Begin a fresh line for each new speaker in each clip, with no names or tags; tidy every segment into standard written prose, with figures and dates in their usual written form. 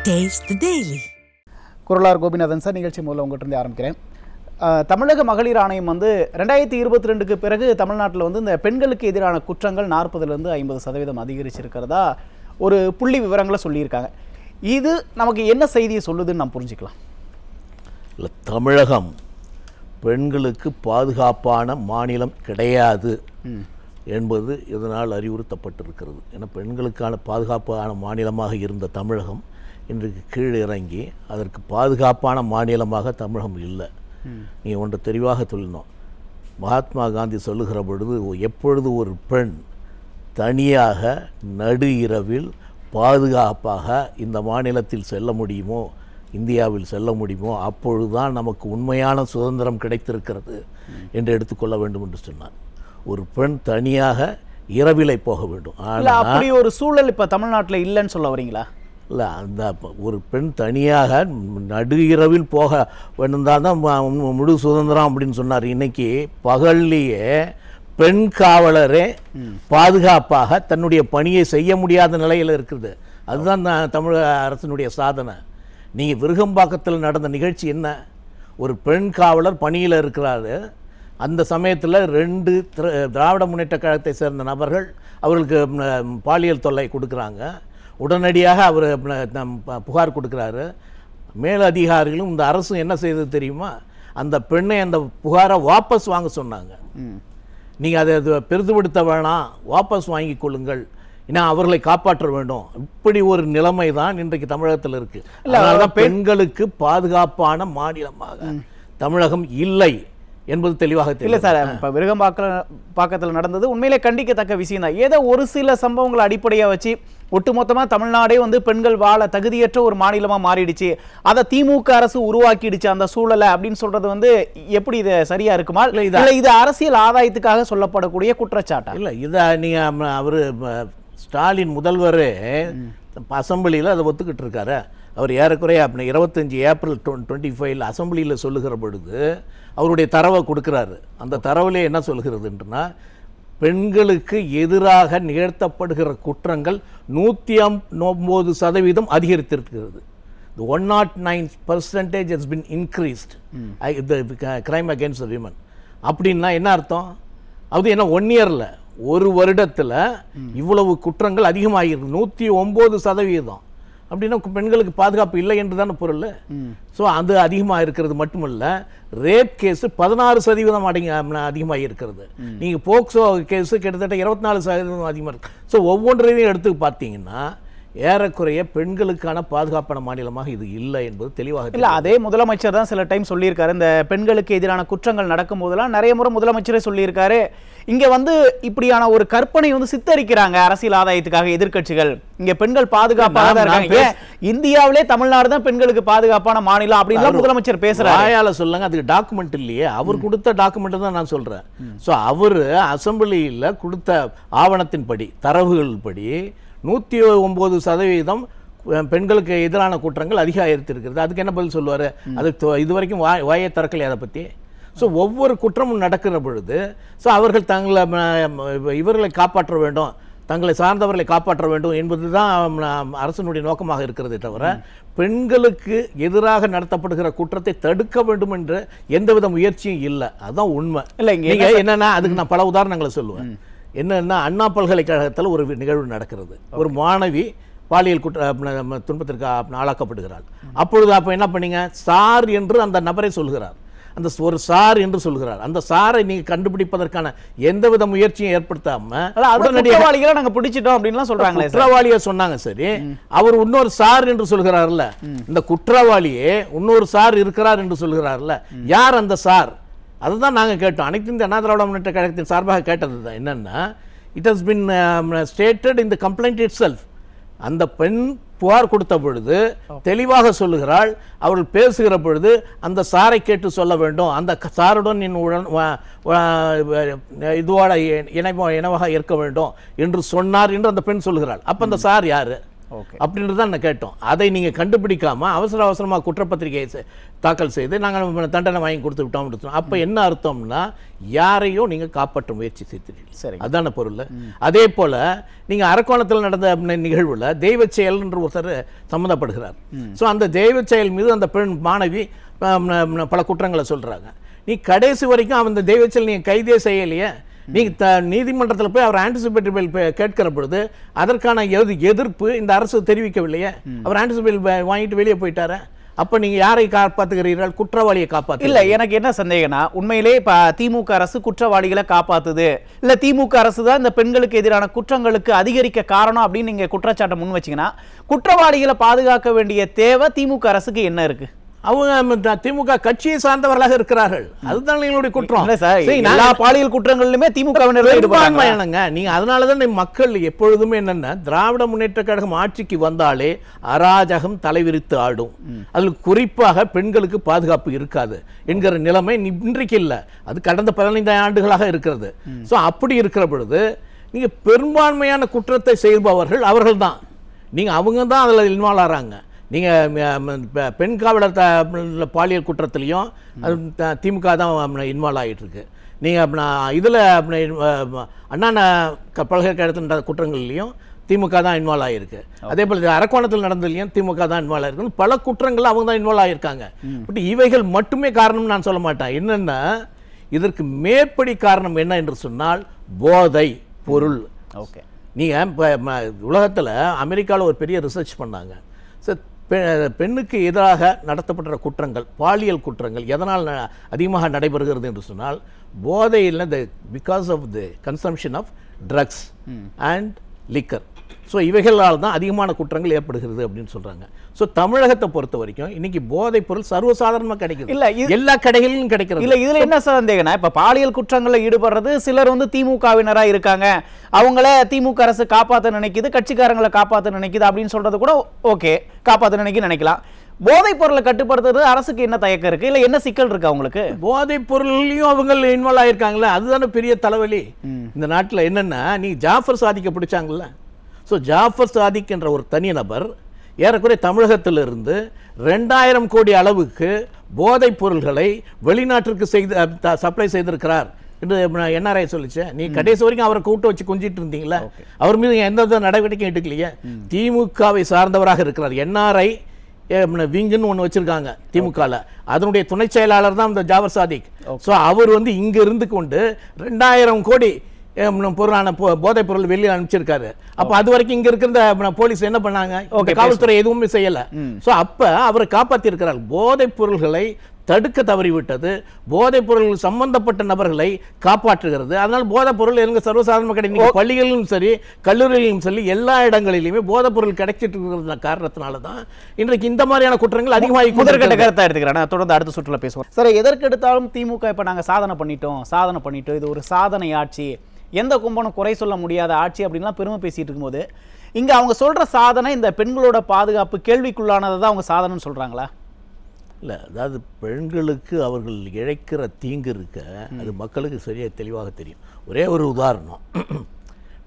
Taste the Daily.
குரலார் Gopinathan sir, நிகழ்ச்சி மூலம் உங்கள்கிட்ட ஆரம்பிக்கிறேன். தமிழக மகளிர் ஆணையம் 2022க்கு பிறகு தமிழ்நாட்டில் இந்த பெண்களுக்கு எதிரான குற்றங்கள் 40லேருந்து 50% அதிகரிச்சிருக்கிறதா ஒரு புள்ளி விவரங்களை சொல்லியிருக்காங்க. இது நமக்கு என்ன செய்தியை சொல்லுதுன்னு நாம் புரிஞ்சுக்கலாம்.
இல்லை, தமிழகம் பெண்களுக்கு பாதுகாப்பான மாநிலம் கிடையாது என்பது இதனால் அறிவுறுத்தப்பட்டிருக்கிறது. ஏன்னா பெண்களுக்கான பாதுகாப்பான மாநிலமாக இருந்த தமிழகம் இன்றைக்கு கீழே இறங்கி அதற்கு பாதுகாப்பான மாநிலமாக தமிழகம் இல்லை. நீ ஒன்று தெளிவாக சொல்லணும். மகாத்மா காந்தி சொல்லுகிற பொழுது, எப்பொழுது ஒரு பெண் தனியாக நடு இரவில் பாதுகாப்பாக இந்த மாநிலத்தில் செல்ல முடியுமோ, இந்தியாவில் செல்ல முடியுமோ, அப்பொழுதுதான் நமக்கு உண்மையான சுதந்திரம் கிடைத்திருக்கிறது என்று எடுத்துக்கொள்ள வேண்டும் என்று சொன்னார். ஒரு பெண் தனியாக இரவிலை போக வேண்டும்.
அப்படி ஒரு சூழல் இப்போ தமிழ்நாட்டில் இல்லைன்னு சொல்ல வரீங்களா?
இல்லை, அந்த ஒரு பெண் தனியாக நடு இரவில் போக வேணும்தான் தான் முழு சுதந்திரம் அப்படின்னு சொன்னார். இன்னைக்கு பகல்லையே பெண் காவலரே பாதுகாப்பாக தன்னுடைய பணியை செய்ய முடியாத நிலையில் இருக்குது. அதுதான் தமிழக அரசினுடைய சாதனை. நீங்கள் விருகம்பாக்கத்தில் நடந்த நிகழ்ச்சி என்ன? ஒரு பெண் காவலர் பணியில் இருக்கிறாரு. அந்த சமயத்தில் 2 திராவிட முன்னேற்ற கழகத்தை சேர்ந்த நபர்கள் அவர்களுக்கு பாலியல் தொல்லை கொடுக்குறாங்க. உடனடியாக அவர் புகார் கொடுக்குறாரு. மேல் அதிகாரிகளும் இந்த அரசு என்ன செய்தது தெரியுமா? அந்த பெண்ணை அந்த புகாரை வாபஸ் வாங்க சொன்னாங்க. நீங்கள் அதை பெரிதுபடுத்த வேணாம், வாபஸ் வாங்கி கொள்ளுங்கள், ஏன்னா அவர்களை காப்பாற்ற வேண்டும். இப்படி ஒரு நிலைமை தான் இன்றைக்கு தமிழகத்தில் இருக்கு. அதனால்தான் பெண்களுக்கு பாதுகாப்பான மாநிலமாக தமிழகம் இல்லை என்பது தெளிவாக
இல்லை சார். இப்போ விருகம்பாக்கத்தில் நடந்தது உண்மையிலே கண்டிக்கத்தக்க விஷயம் தான். ஏதோ ஒரு சில சம்பவங்களை அடிப்படையாக வச்சு ஒட்டுமொத்தமாக தமிழ்நாடே பெண்கள் வாழ தகுதியற்ற ஒரு மாநிலமாக மாறிடுச்சு, அதை திமுக அரசு உருவாக்கிடுச்சு அந்த சூழலை அப்படின்னு சொல்றது எப்படி இது சரியா இருக்குமா? இல்லை இது அரசியல் ஆதாயத்துக்காக சொல்லப்படக்கூடிய குற்றச்சாட்டா? இல்லை, இதை
நீங்கள் அவர் ஸ்டாலின் முதல்வரே அசம்பிளியில் அதை ஒத்துக்கிட்டு இருக்காரு. அவர் ஏறக்குறைய 25 ஏப்ரல் 25 அசம்பிளியில் சொல்லுகிற பொழுது அவருடைய தரவை கொடுக்குறாரு. அந்த தரவிலே என்ன சொல்கிறதுன்றனா, பெண்களுக்கு எதிராக நிகழ்த்தப்படுகிற குற்றங்கள் 109% அதிகரித்திருக்கிறது. 109% has been increased the crime against the women. அப்படின்னா என்ன அர்த்தம்? அது என்ன 1 இயரில், ஒரு வருடத்தில் இவ்வளவு குற்றங்கள் அதிகமாகிருக்கு. 109%. அப்படின்னா பெண்களுக்கு பாதுகாப்பு இல்லை என்று தானே பொருள். ஸோ அது அதிகமாக இருக்கிறது மட்டுமல்ல, ரேப் கேஸு 16% அதிகமாக இருக்கிறது. நீங்கள் போக்சோ கேஸு கிட்டத்தட்ட 24% அதிகமாக இருக்கு. ஸோ ஒவ்வொன்றையும் எடுத்து பார்த்தீங்கன்னா ஏறக்குறைய பெண்களுக்கான பாதுகாப்பான மாநிலமாக இது இல்லை என்பது தெளிவாக
இல்லை. அதே முதலமைச்சர் தான் சில டைம் சொல்லியிருக்காரு, இந்த பெண்களுக்கு எதிரான குற்றங்கள் நடக்கும் போதெல்லாம் நிறைய முறை முதலமைச்சரே சொல்லியிருக்காரு, இங்கே இப்படியான ஒரு கற்பனை சித்தரிக்கிறாங்க அரசியல் ஆதாயத்துக்காக எதிர்க்கட்சிகள். இங்கே பெண்கள் பாதுகாப்பாக தான் இருக்காங்க, இந்தியாவிலே தமிழ்நாடு தான் பெண்களுக்கு பாதுகாப்பான மாநிலம் அப்படின்னு முதலமைச்சர் பேசுறாரு.
வாயால சொல்லுங்க, அதுக்கு டாக்குமெண்ட் இல்லையே. அவர் கொடுத்த டாக்குமெண்ட் தான் நான் சொல்றேன். ஸோ அவர் அசம்பிளியில் கொடுத்த ஆவணத்தின்படி, தரவுகள் படி 109% பெண்களுக்கு எதிரான குற்றங்கள் அதிகரித்திருக்கிறது. அதுக்கு என்ன பதில் சொல்லுவார்? அது இதுவரைக்கும் வாயை திறக்கலையே அதை பற்றி. ஸோ ஒவ்வொரு குற்றமும் நடக்கிற பொழுது அவர்கள் இவர்களை காப்பாற்ற வேண்டும், தங்களை சார்ந்தவர்களை காப்பாற்ற வேண்டும் என்பது தான் அரசினுடைய நோக்கமாக இருக்கிறதே தவிர, பெண்களுக்கு எதிராக நடத்தப்படுகிற குற்றத்தை தடுக்க வேண்டும் என்ற எந்தவித முயற்சியும் இல்லை. அதுதான் உண்மை. இல்லை, இங்கே என்னன்னா, அதுக்கு நான் பல உதாரணங்களை சொல்லுவேன். என்னன்னா, அண்ணா பல்கலைக்கழகத்தில் ஒரு நிகழ்வு நடக்கிறது. ஒரு மாணவி பாலியல் துன்பத்திற்கு ஆளாக்கப்படுகிறாள். அப்பொழுது அப்போ என்ன பண்ணீங்க? சார் என்று அந்த நபரை சொல்கிறார். அந்த ஒரு சார் என்று சொல்கிறார். அந்த சாரை நீங்க கண்டுபிடிப்பதற்கான எந்தவித முயற்சியும் ஏற்படுத்தாம
குற்றவாளிகளை நாங்க பிடிச்சிட்டோம் அப்படின்லாம் சொல்றாங்களே.
குற்றவாளியை சொன்னாங்க, சரி. அவர் இன்னொரு சார் என்று சொல்கிறார்ல, இந்த குற்றவாளியே இன்னொரு சார் இருக்கிறார் என்று சொல்கிறார்ல, யார் அந்த சார்? அதுதான் நாங்கள் கேட்டோம். அனைத்து இந்த அண்ணா திராவிட முன்னேற்ற கழகத்தின் சார்பாக கேட்டது தான். என்னன்னா, it has been stated in the complaint it self. அந்த பெண் புகார் கொடுத்த பொழுது தெளிவாக சொல்லுகிறாள், அவர்கள் பேசுகிற பொழுது அந்த சாரை கேட்டு சொல்ல வேண்டும், அந்த சாருடன் இதோட இனவாக இருக்க வேண்டும் என்று சொன்னார் என்று அந்த பெண் சொல்லுகிறாள். அப்ப அந்த சார் யாரு? அப்படின்றது தான் நான் கேட்டோம். அதை நீங்கள் கண்டுபிடிக்காம அவசரமாக குற்றப்பத்திரிகையை தாக்கல் செய்து நாங்கள் தண்டனை வாங்கி கொடுத்து விட்டோம். அப்போ என்ன அர்த்தம்னா யாரையும் நீங்கள் காப்பாற்ற முயற்சி செய்தீர்கள், அதான பொருள். அதே போல் நீங்கள் அரக்கோணத்தில் நடந்த நிகழ்வில் தெய்வ செயல் என்று ஒருத்தர் சம்மந்தப்படுகிறார். ஸோ அந்த தெய்வ செயல் மீது அந்த பெண் மாணவி பல குற்றங்களை சொல்கிறாங்க. நீ கடைசி வரைக்கும் அந்த தெய்வ செயல் நீங்கள் கைதே செய்யலையே. நீங்கள் நீதிமன்றத்தில் போய் அவர் ஆன்டிசிபேட்டரி பெயில் கேட்கிற பொழுது அதற்கான எதிர்ப்பு இந்த அரசு தெரிவிக்கவில்லையே. அவர் ஆன்டிசிபேட்டரி வாங்கிட்டு வெளியே போயிட்டார. அப்ப நீங்க யாரை காப்பாத்துகிறீர்கள்? குற்றவாளியை காப்பாத்து.
இல்ல, எனக்கு என்ன சந்தேகம்னா, உண்மையிலே இப்ப திமுக அரசு குற்றவாளிகளை காப்பாத்துது, இல்ல திமுக அரசு தான் இந்த பெண்களுக்கு எதிரான குற்றங்களுக்கு அதிகரிக்க காரணம் அப்படின்னு நீங்க குற்றச்சாட்டை முன் வச்சீங்கன்னா, குற்றவாளிகளை பாதுகாக்க வேண்டிய தேவை திமுக அரசுக்கு என்ன இருக்கு?
அவங்க திமுக கட்சியை சார்ந்தவர்களாக இருக்கிறார்கள். அதுதான் எங்களுடைய குற்றம்.
எல்லா பாலியல் குற்றங்களிலுமே திமுக
நீங்க அதனாலதான் மக்கள் எப்பொழுதுமே என்னன்னா, திராவிட முன்னேற்ற கழகம் ஆட்சிக்கு வந்தாலே அராஜகம் தலைவிரித்து ஆடும். அதில் குறிப்பாக பெண்களுக்கு பாதுகாப்பு இருக்காது என்கிற நிலைமை இன்றைக்கு இல்லை, அது கடந்த 15 ஆண்டுகளாக இருக்கிறது. ஸோ அப்படி இருக்கிற பொழுது நீங்க பெரும்பான்மையான குற்றத்தை செய்பவர்கள் அவர்கள் தான். நீங்க அவங்க தான் அதில் இன்வால்வ் ஆகிறாங்க. நீங்கள் பெண் காவலர் பாலியல் குற்றத்திலையும் திமுக தான் இன்வால்வ் ஆகிட்டு இருக்கு. நீங்கள் இதில் அண்ணா பல்கலைக்கழகத்தில் நடந்த குற்றங்கள்லையும் திமுக தான் இன்வால்வ் ஆகிருக்கு. அதே போல் அரக்கோணத்தில் நடந்ததுலையும் திமுக தான் இன்வால்வ் ஆகிருக்கு. பல குற்றங்கள் அவங்க தான் இன்வால்வ் ஆகியிருக்காங்க. பட் இவைகள் மட்டுமே காரணம்னு நான் சொல்ல மாட்டேன். என்னென்னா இதற்கு மேற்படி காரணம் என்ன என்று சொன்னால் போதை பொருள்.
ஓகே,
நீங்கள் உலகத்தில் அமெரிக்காவில் ஒரு பெரிய ரிசர்ச் பண்ணாங்க. பெண்ணுக்கு எதிராக நடத்தப்பட்ட குற்றங்கள், பாலியல் குற்றங்கள் எதனால் அதிகமாக நடைபெறுகிறது என்று சொன்னால் போதையில் because of the consumption of drugs and liquor. So இவைகளால் தான் அதிகமான குற்றங்கள் ஏற்படுகிறது அப்படின்னு சொல்றாங்க. ஸோ தமிழகத்தை பொறுத்த வரைக்கும் இன்னைக்கு போதைப் பொருள் சர்வசாதாரணமாக கிடைக்குது.
இல்ல,
எல்லா கடைகளிலும் கிடைக்கிறது.
இல்ல, இதுல என்ன சந்தேகம்னா, இப்ப பாலியல் குற்றங்களில் ஈடுபடுறது சிலர் திமுகவினரா இருக்காங்க, அவங்கள திமுக அரசு காப்பாற்ற நினைக்குது, கட்சிக்காரங்களை காப்பாற்ற நினைக்குது அப்படின்னு சொல்றது கூட ஓகே, காப்பாற்ற நினைக்கலாம். போதைப் பொருளை கட்டுப்படுத்துறது அரசுக்கு என்ன தயக்கம் இருக்கு? இல்ல என்ன சிக்கல் இருக்கு அவங்களுக்கு?
போதைப் பொருளையும் அவங்க இன்வால்வ் ஆயிருக்காங்களே, அதுதானே பெரிய தலைவலி இந்த நாட்டில். என்னன்னா, நீ ஜாஃபர் சாதிக்க பிடிச்சாங்கல்ல. ஸோ ஜாஃபர் சாதிக் என்ற ஒரு தனிநபர் ஏறக்குறைய தமிழகத்திலிருந்து 2000 கோடி அளவுக்கு போதைப் பொருள்களை வெளிநாட்டிற்கு சப்ளை செய்திருக்கிறார் என்று என்ஆர்ஐ சொல்லிச்சு. நீ கடைசி வரைக்கும் அவரை கூட்டு வச்சு கொஞ்சிட்டு இருந்தீங்களா? அவர் மீது எந்த நடவடிக்கையும் எடுக்கலையே. திமுகவை சார்ந்தவராக இருக்கிறார். என்ஆர்ஐ விங்குன்னு ஒன்று வச்சிருக்காங்க திமுகவில். அதனுடைய துணை செயலாளர் தான் இந்த ஜாஃபர் சாதிக். ஸோ அவர் இங்க இருந்து கொண்டு 2000 கோடி பொருளான போதைப் பொருள் வெளியே அனுப்பிச்சிருக்காரு. அப்ப அது வரைக்கும் இங்க இருக்கிற போலீஸ் என்ன பண்ணாங்க? காவல்துறை எதுவுமே செய்யல. சோ அப்ப அவரை காப்பாத்தி இருக்கிறார். போதைப் பொருள்களை தடுக்க தவறிவிட்டது போதைப் பொருள் சம்பந்தப்பட்ட நபர்களை காப்பாற்றுகிறது. அதனால் போதைப் பொருள் எங்க சர்வசாதாரணமாக கிடைக்கும். பள்ளிகளிலும் சரி கல்லூரிகளிலும் சரி எல்லா இடங்களிலுமே போதைப் பொருள் கிடைச்சிட்டு இருக்கிற காரணத்தினால தான் இன்றைக்கு இந்த மாதிரியான குற்றங்கள் அதிகமாக.
முதற்கட்ட கருத்தா எடுத்துக்கிறேன், தொடர்ந்து அடுத்த சுற்றுல பேசுவோம். சரி, எதற்கு எடுத்தாலும் திமுக இப்ப நாங்க சாதனை பண்ணிட்டோம், இது ஒரு சாதனை ஆட்சி, எந்த கும்பனும் குறை சொல்ல முடியாத ஆட்சி அப்படின்லாம் பெருமை பேசிட்டு இருக்கும்போது, இங்க அவங்க சொல்ற சாதனை இந்த பெண்களோட பாதுகாப்பு கேள்விக்குள்ளானதை தான் அவங்க சாதனைன்னு சொல்றாங்களா?
இல்லை, அதாவது பெண்களுக்கு அவர்கள் இழைக்கிற தீங்கு இருக்க அது மக்களுக்கு சரியாக தெளிவாக தெரியும். ஒரே ஒரு உதாரணம்,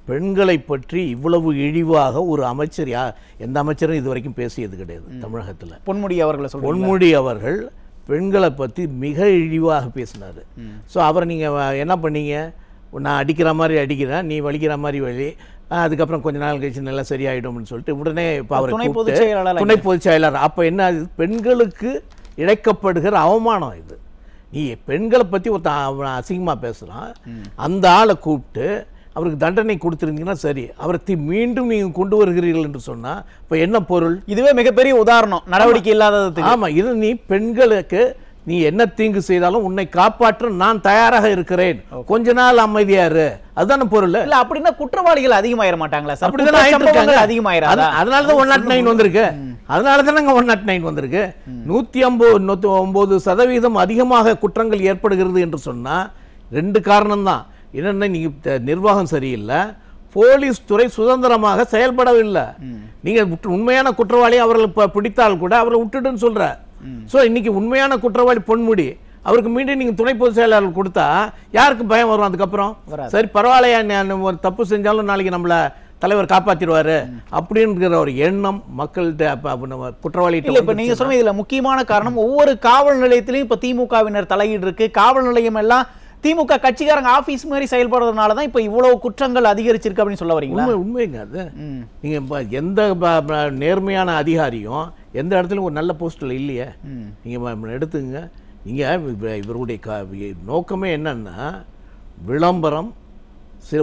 பெண்களை பற்றி இவ்வளவு இழிவாக ஒரு அமைச்சர் எந்த அமைச்சரும் இது வரைக்கும் பேசியது கிடையாது தமிழகத்தில். பொன்முடி அவர்கள் பெண்களை பற்றி மிக இழிவாக பேசினார். ஸோ அவரை நீங்கள் என்ன பண்ணீங்க? நான் அடிக்கிற மாதிரி அடிக்கிறேன், நீ வலிக்கிற மாதிரி வலி, அதுக்கப்புறம் கொஞ்ச நாள் கழிச்சு நல்லா சரியாயிடும்னு சொல்லிட்டு உடனே இப்போ அவர் துணை பொதுச் செயலாளர். அப்போ என்ன, பெண்களுக்கு இழைக்கப்படுகிற அவமானம் இது. நீ பெண்களை பற்றி ஒருத்தன் அசிங்கமாக பேசுகிறான், அந்த ஆளை கூப்பிட்டு அவருக்கு தண்டனை கொடுத்துருந்தீங்கன்னா சரி, அவரை மீண்டும் நீங்கள் கொண்டு வருகிறீர்கள் என்று சொன்னால் இப்போ என்ன பொருள்?
இதுவே மிகப்பெரிய உதாரணம், நடவடிக்கை இல்லாதது.
ஆமாம், இது நீ பெண்களுக்கு நீ என்ன தீங்கு செய்தாலும் உன்னை காப்பாற்ற நான் தயாராக இருக்கிறேன், கொஞ்ச நாள் அமைதியாரு, அதுதான பொருள்.
இல்ல அப்படின்னா குற்றவாளிகள் அதிகமாயிர மாட்டாங்களா?
அதிகமாயிரம். அதனாலதான் 109 வந்திருக்கு. அதனாலதான் 109 வந்திருக்கு. 109% அதிகமாக குற்றங்கள் ஏற்படுகிறது என்று சொன்னா 2 காரணம் தான். என்னன்னா, நீங்க நிர்வாகம் சரியில்லை, போலீஸ் துறை சுதந்திரமாக செயல்படவில்லை. நீங்க உண்மையான குற்றவாளி அவர்கள் பிடித்தால் கூட அவரை விட்டுடுன்னு சொல்ற. சோ இன்னைக்கு உண்மையான குற்றவாளி பொன்முடி, அவருக்கு மீண்டும் நீங்க துணை பொதுச் செயலாளர் கொடுத்தா யாருக்கு பயம் வரும்? அதுக்கப்புறம் சரி பரவாயில்லையா, ஒரு தப்பு செஞ்சாலும் நாளைக்கு நம்மள தலைவர் காப்பாத்திடுவாரு அப்படிங்கிற ஒரு எண்ணம் மக்கள்கிட்ட குற்றவாளிகிட்ட.
இப்ப நீங்க சொன்ன இதுல முக்கியமான காரணம் ஒவ்வொரு காவல் நிலையத்திலையும் இப்ப திமுகவினர் தலையீடு இருக்கு. காவல் நிலையம் எல்லாம் திமுக கட்சிக்காரங்க ஆபீஸ் மாதிரி செயல்படுறதுனால தான் இப்ப இவ்வளவு குற்றங்கள் அதிகரிச்சிருக்கு அப்படின்னு சொல்ல வரீங்களா?
உண்மைங்க அது. நீங்க எந்த நேர்மையான அதிகாரியும் எந்த இடத்துலயும் ஒரு நல்ல போஸ்ட்ல இல்லையே. நீங்க எடுத்துங்க, இங்க இவருடைய நோக்கமே என்னன்னா விளம்பரம்,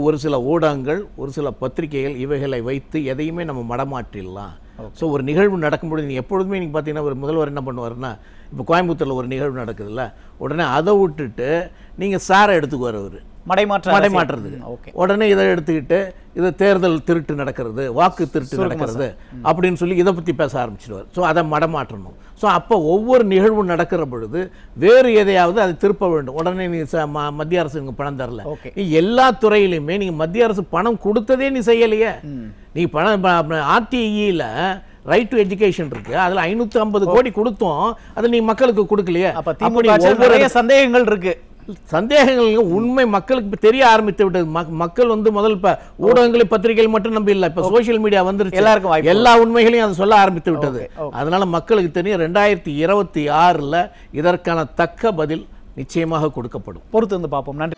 ஒரு சில ஊடகங்கள், ஒரு சில பத்திரிகைகள், இவைகளை வைத்து எதையுமே நம்ம மடமாற்றிடலாம். ஸோ ஒரு நிகழ்வு நடக்கும்போது நீங்கள் எப்பொழுதுமே நீங்கள் பார்த்தீங்கன்னா ஒரு முதல்வர் என்ன பண்ணுவாருன்னா, இப்போ கோயம்புத்தூரில் ஒரு நிகழ்வு நடக்குதுல்ல, உடனே அதை விட்டுட்டு நீங்கள் சாரை எடுத்துக்குவார் அவர் மடைமாற்றுறதுக்கு. உடனே இதை எடுத்துக்கிட்டு இதை தேர்தல் திருட்டு நடக்கிறது, வாக்கு திருட்டு நடக்கிறது அப்படின்னு சொல்லி இதை பற்றி பேச ஆரம்பிச்சிடுவார். ஸோ அதை மடமாற்றணும். ஸோ அப்போ ஒவ்வொரு நிகழ்வும் நடக்கிற பொழுது வேறு எதையாவது அதை திருப்ப வேண்டும். உடனே நீ மத்திய அரசு இங்கே பணம் தரல, நீ எல்லா துறையிலுமே நீங்கள் மத்திய அரசு பணம் கொடுத்ததே நீ செய்யலையே. நீ பணம் ஆர்டிஇல ரைட் டு எஜுகேஷன் இருக்கு, அதுல 550 கோடி கொடுத்தோம், அதை நீ மக்களுக்கு கொடுக்கலையே.
அப்ப சந்தேகங்கள் இருக்கு.
சந்தேகங்கள் உண்மை மக்களுக்கு தெரிய ஆரம்பித்து விட்டது. மக்கள் முதல் இப்ப ஊடகங்களை பத்திரிகைகள் மட்டும் நம்பி இல்ல, இப்ப சோசியல் மீடியா வந்துருச்சு, எல்லாருக்கும் எல்லா உண்மைகளையும் அதை சொல்ல ஆரம்பித்து விட்டது. அதனால மக்களுக்கு தெரியும் 2026ல இதற்கான தக்க பதில் நிச்சயமாக கொடுக்கப்படும்.
பொறுத்து வந்து பார்ப்போம். நன்றி.